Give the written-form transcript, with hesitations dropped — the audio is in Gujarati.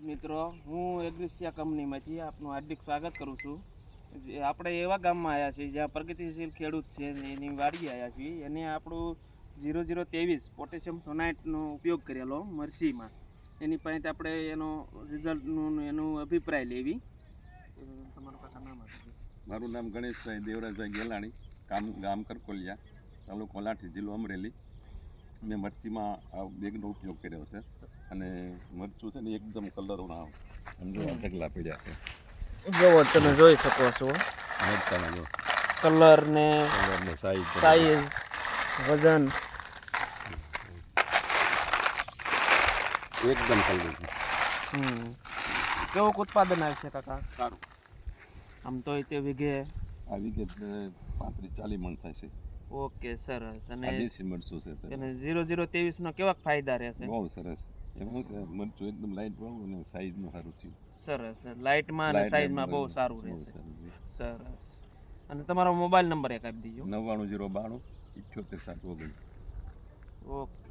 મિત્રો, હું એગ્રીસિયા કંપનીમાંથી આપનું હાર્દિક સ્વાગત કરું છું. આપણે એવા ગામમાં આવ્યા છીએ જ્યાં પ્રગતિશીલ ખેડૂત છે એની વાડીએ આવ્યા છીએ. એને આપણું 0023 પોટેશિયમ સોનાઇટનો ઉપયોગ કરેલો મરસીમાં. એની પાસે આપણે એનો રિઝલ્ટનું એનું અભિપ્રાય લેવી. તમારું કાકા નામ આપજો. મારું નામ ગણેશભાઈ દેવરાજભાઈ ગેલાણી, ગામ કરકોલિયા, તાલુકો લાઠી, જિલ્લો અમરેલી. મેં મરચીમાં આ બેગનો ઉપયોગ કર્યો છે અને મરચું છે ને એકદમ કલરના ઢગલા પડ્યા છે. જોવો તમે જોઈ શકો છો મરચાના જો કલર ને સાઈઝ વજન એકદમ કલર. કેવું ઉત્પાદન આવે છે કાકા? સારું. આમ તો તે વીઘે આ વીઘે 35-40 મણ થાય છે. ઓકે, સરસ. અને દેશી મરચું છે એને 0023 નો કેવા ફાયદા રહેશે? બહુ સરસ. એમાં છે મરચું એકદમ લાઈટ વાળું અને સાઈઝનું સારું થયું. સરસ. લાઇટમાં અને સાઈઝમાં બહુ સારું રહેશે. સરસ. અને તમારો મોબાઈલ નંબર એક આપી દીજો. 99 092 78 7 19. ઓકે.